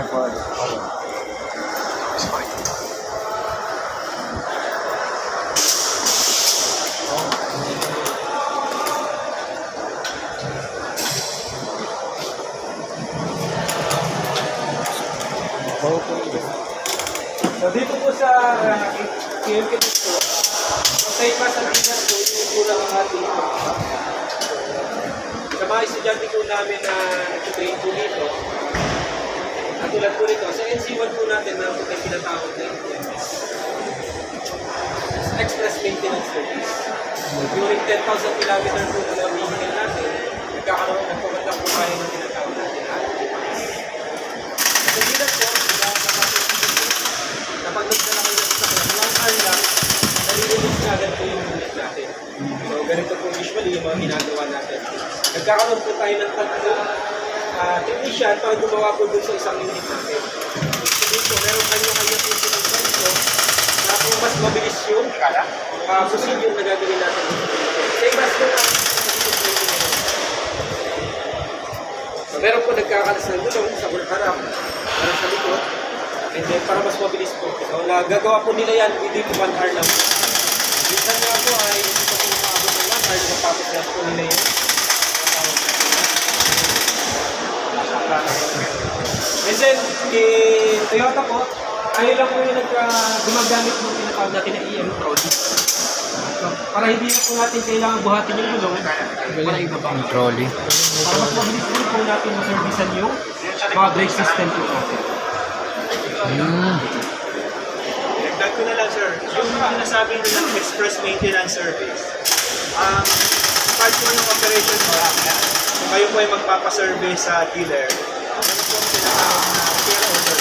So dito po sa KMK dito, sa ipas ang bigas po, yung kulang ang ating sa mga estudyante po namin na nag-train po dito, at tulad po nito, sa NC1 po natin na po tayo pinatawag na EMS. Express Maintenance Service. During 10,000 kilometers po na nabihingin natin, nagkakaroon ng pumunta po tayo na tinatawag natin. Sa bigas po, kapag nagdala kayo sa walang hour lang, nalilinis na agad po yung unit natin. So, ganito po usually yung mga ginagawa natin. Nagkakaroon po tayo ng tatlong technician para gumawa po dun sa isang unit natin. So, dito, meron kanya-kanya po sinusunod ko na kung mas mabilis yung procedure na gagawin natin. Same as po natin. So, meron po nagkakalas ng gulong sa harap, para sa likod. And then, para mas mabilis po. So, gagawa po nila yan within 1 hour lang. Minsan nga po ay hindi po maabot ng 1 hour, matapos na po nila yun. And then, kay Toyota po, ayun lang po yung gumagamit mo tinatawag natin na EM trolley. So, para hindi na po natin kailangan buhatin yung gulong, para ibaba. Trolley. Para mas mabilis po natin maservisan yung mga brake system po natin. Dagdag ko na lang, sir. Yung sinasabi nyo ng express maintenance service, part mo ng operation mo, kung kayo po ay magpapasurvey sa dealer, ano po ang tinatawag na repair order.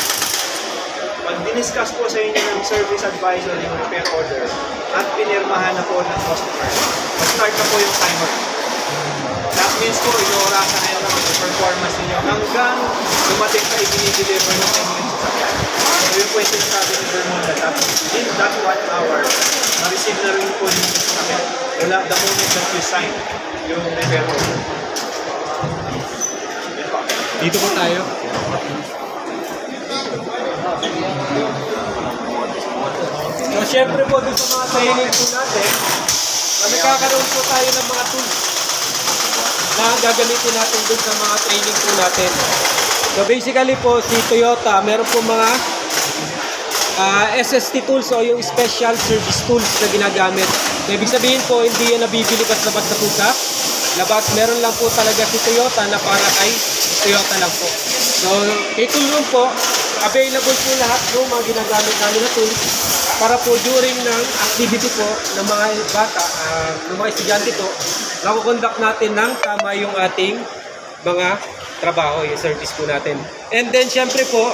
Pag diniscuss po sa inyo ng service advisor yung repair order at pinirmahan na po ng customer, mag-start na po yung timer. That means po, inorasan na yung performance ninyo hanggang dumating ka i-deliver ng inyong sasakyan. So yung po yung sinasabi ni Bermuda, in that 1 hour, ma-receive na rin po yung sasakyan. Wala, the moment that you sign yung repair order. Dito po tayo. So, syempre po, dito sa mga training po natin, nagkakaroon po tayo ng mga tools na gagamitin natin dun sa mga training po natin. So, basically po, si Toyota, meron po mga SST tools o yung special service tools na ginagamit. So, ibig sabihin po, hindi yan nabibili basta-basta po sa labas. Meron lang po talaga si Toyota na para kay Toyota lang po. So, kay Tulong po, available po lahat ng mga ginagamit namin na tools para po during ng activity po ng mga bata, ng mga estudyante po, nakukonduct natin ng tama yung ating mga trabaho, yung service po natin. And then, syempre po,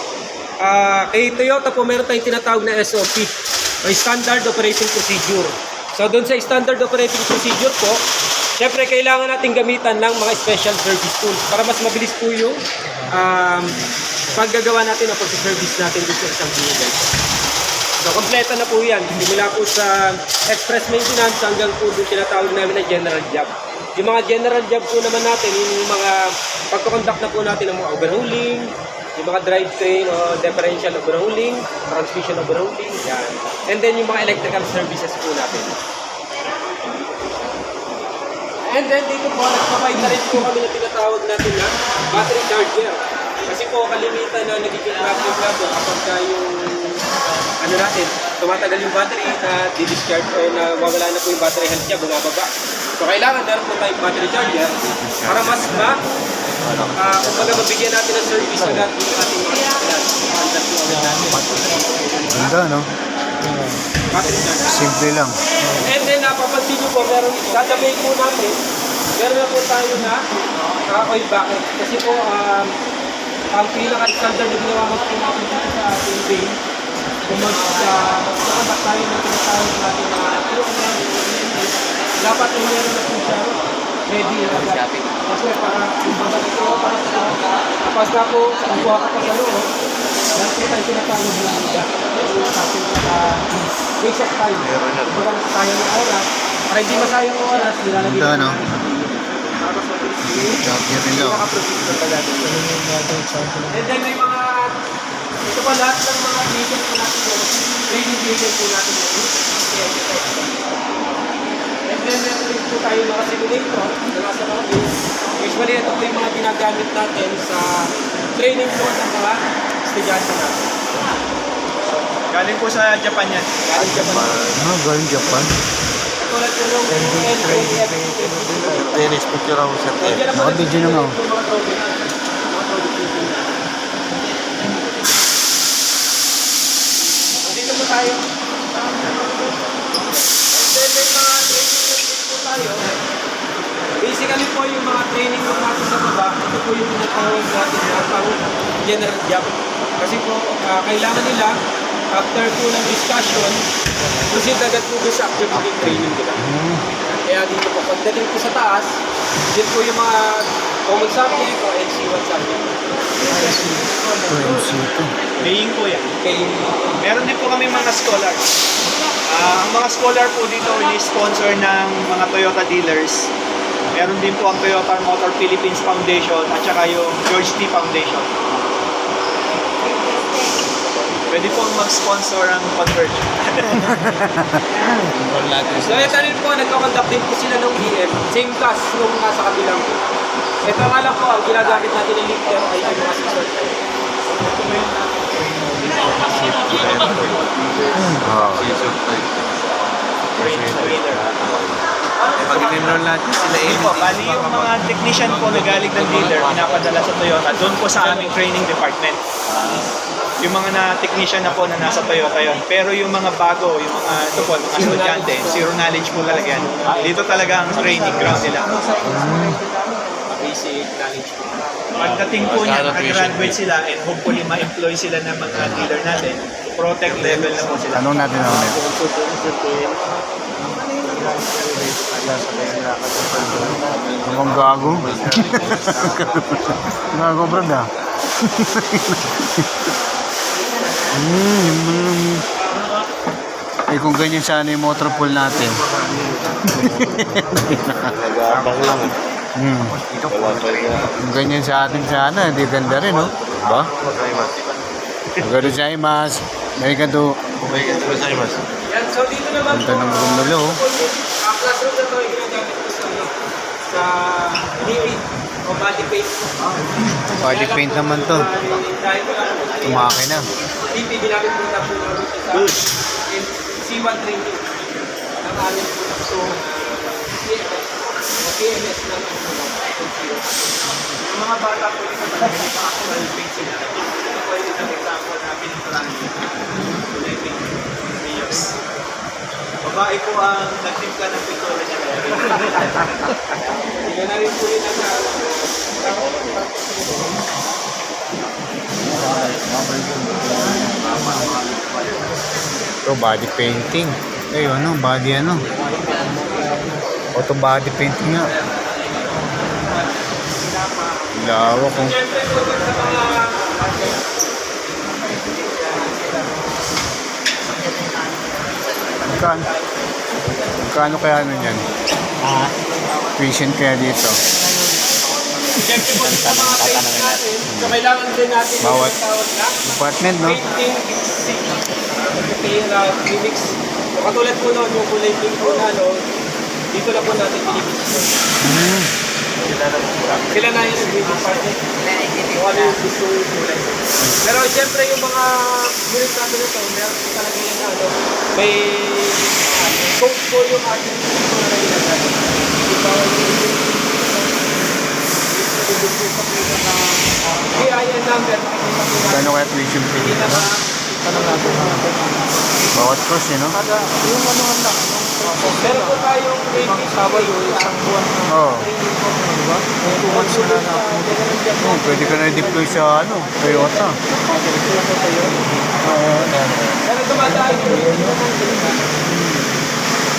kay Toyota po, meron tayong tinatawag na SOP, o Standard Operating Procedure. So, doon sa Standard Operating Procedure po, syempre, kailangan natin gamitan ng mga special service tools para mas mabilis po yung paggagawa natin o pag-service natin dito sa isang vehicle. So, kompleto na po yan. Simula po sa express maintenance hanggang po doon tinatawag namin na general job. Yung mga general job po naman natin, yung mga pagkakonduct na po natin ng mga overhauling, yung mga drivetrain o differential overhauling, transmission overhauling, yan. And then yung mga electrical services po natin. And then dito po, nagpapahid na rin po kami na tinatawag natin na battery charger. Kasi po, kalimitan na nagiging problem natin kapag yung ano natin, tumatagal yung battery na di-discharge o na wawala na po yung battery health niya, bumababa. So, kailangan meron po tayong battery charger para mas kumbaga mabigyan natin ng service agad yung ating mga standard po agad natin. Ganda, no? Battery charger. Simple lang. And then, napapansin nyo po, dadabay po natin, meron na po tayo na oil bucket. Kasi po, ang pinaka-standard na ginawa mo po natin dito sa ating bay, kung magkakandak tayo ng tinatawag natin na dapat ay meron na po siya ready na agad. Kasi para yung babalik ko, kapag na po, kukuha ka pa sa loob, lahat po tayo tinatawag na agad. Sa ating waste of time. Kumbaga sayang ng oras. Para hindi masayang ng oras, nilalagay Ganda, no? para mas mabilis yung Charger nila. nakaproceed na talaga. And then may mga po lahat ng mga vehicle po natin yun, training vehicle po natin yun. And then meron rin po tayo mga simulator na nasa mga base. Usually ito po yung mga ginagamit natin sa training po ng mga estudyante natin. Galing po sa Japan yan. Galing Japan. Ah, galing Japan. Tulad po nung NOF. Ayan, picture ako sa Naka-video naman. Dito po tayo. And then may mga training po tayo. Basically po yung mga training po natin sa baba, ito po yung tinatawag natin na pang general job. Kasi po, kailangan nila, after po ng discussion, proceed agad po doon sa activity training nila. Kaya dito po, pagdating po sa taas, yun po yung mga common subject o NC1 subject. Ito, MC2. Paying po yan. Okay. Meron din po kami mga scholar. Ang mga scholar po dito ini-sponsor ng mga Toyota dealers. Meron din po ang Toyota Motor Philippines Foundation at saka yung George T. Foundation. Pwede pong mag-sponsor ang Converge. So ito rin po, nagkakonduct din po sila ng EM. Same class nung nasa kabilang po. Ito nga lang po, ang ginagamit natin ng lifter ay yung mga sensor. Pag in-enroll natin sila Hindi po, bali yung mga technician po na galing ng dealer, pinapadala sa Toyota, doon po sa aming training department. Yung mga technician na po na nasa Toyota yon. Pero yung mga bago, yung mga, ito po, mga estudyante, zero knowledge po talaga yan. Dito talaga ang training ground nila. Basic knowledge po. Pagdating po niya, nag-graduate sila and hopefully ma-employ sila ng mga dealer natin, protect level na po sila. Tanong natin ako. Mukhang gago. Gago, brad ah. Eh kung ganyan sana yung motor pool natin. Nag-aabang lang. Kung ganyan sa atin sana, hindi ganda rin, no? Diba? Gado sa imas. Narikado. Yan, so dito naman Punta ng Gumalo. classroom na ito ay ginagamit ko sa Navy o body paint. Body paint naman to. Tumaki na. DP, ginamit po na po namin siya sa C1 training ng aming po. So, PMS na po. Yung mga bata po dito talaga yung mga actual paint sila. Ito po yung isang example na pininturahan nila. Kulay paint. Years. Babae po ang nagtimpla ng pintura niya. Hindi na rin po yun na Ito, body painting. Eh, ano, body ano. Auto body painting nga. Lawak kung siyempre po sa mga magkano kaya ano yan? Tuition kaya dito. siyempre po sa mga paint natin, so kailangan din natin Bawat yung tawag na department, no? painting remix. So, katulad po noon, yung kulay pink po na, no, dito na po natin pinipis. Sila na yung nag-remix partner. Kung ano yung gusto yung kulay. Pero siyempre yung mga unit natin ito, meron po talaga yung ano, may scope po yung ating gusto na ginagawa. Hindi pa PIN number, makikita po natin. Magkano kaya tuition fee dito, no? Bawat course, no? Meron po tayong training Sabado, isang buwan na Oo. training po. 2 months na na. Oh, pwede ka na i-deploy sa ano, Toyota. Pero dumadaan po yun.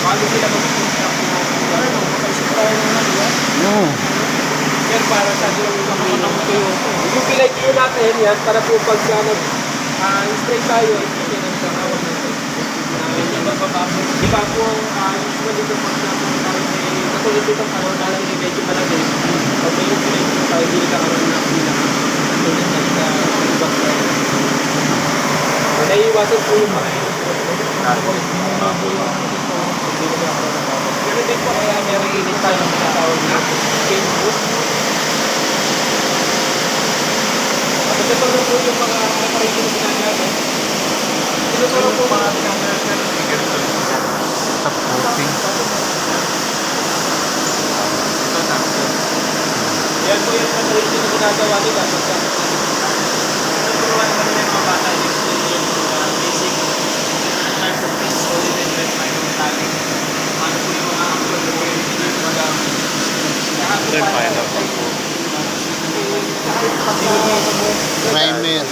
Bago sila mag-construct Oo. yan para sa yung pilay po natin yan para po pag nag-spray tayo, hindi yan ang tawag natin. Di ba po, usually ito pag katulad dito karoon na lang yung medyo malaki. Pag may yung pilay po tayo, hindi ka karoon na sila. Katulad ng ibang Kaya iwasan po yung mga Pero din po kaya meron init tayo ng tinatawag na cane boost. Kasi ito po yung mga preparation na ginagamit. Ito po mga Top coating. yan po yung preparation na ginagawa nila. Tuturuan naman yung mga bata yung basic types of this solid and wet micrometallic. Ano po yung mga actual oil na magamit. Primer.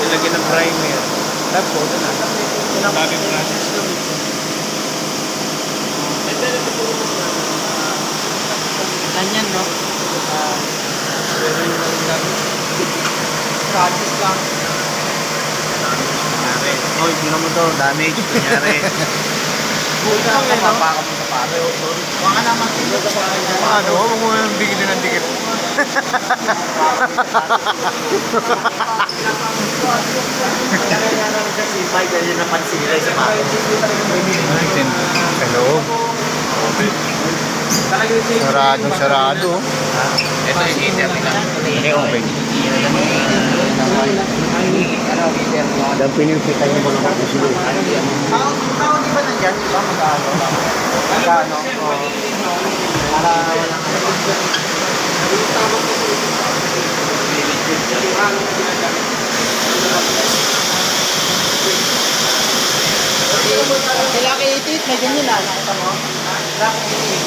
Nilagyan ng primer. Tapos, Daming process lang. ganyan, no? Practice lang. Kunyari. Oh, hindi naman to. Damage. Kunyari. Buta lang kayo, mapaka mo sa pare. Baka naman sila sa pare. Ano? Huwag mo nang dikit ng dikit. Kasi Mike, ganyan napansin nila sa pare. Sa loob. Sarado. Ito yung heater nila. Hindi open. Dapat pinipita yung mga kapusulo. Tao di ba nandyan? Di ba magkano? Magkano? Para walang kailangan i-tit, may ganyan lang. Nakita mo? Kailangan i-tit.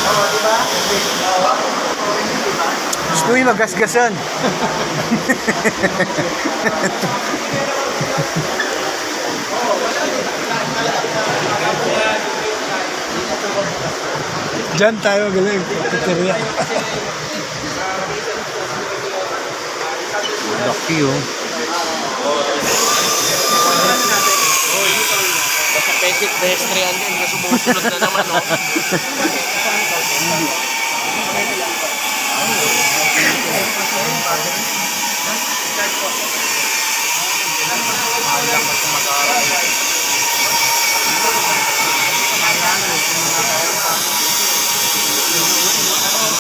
Oo, di ba? Gusto yung magasgasan. Diyan tayo galing. Kateria. Laki oh. Basta basic pedestrian din. Kasi sumusunod na naman, no? Magkano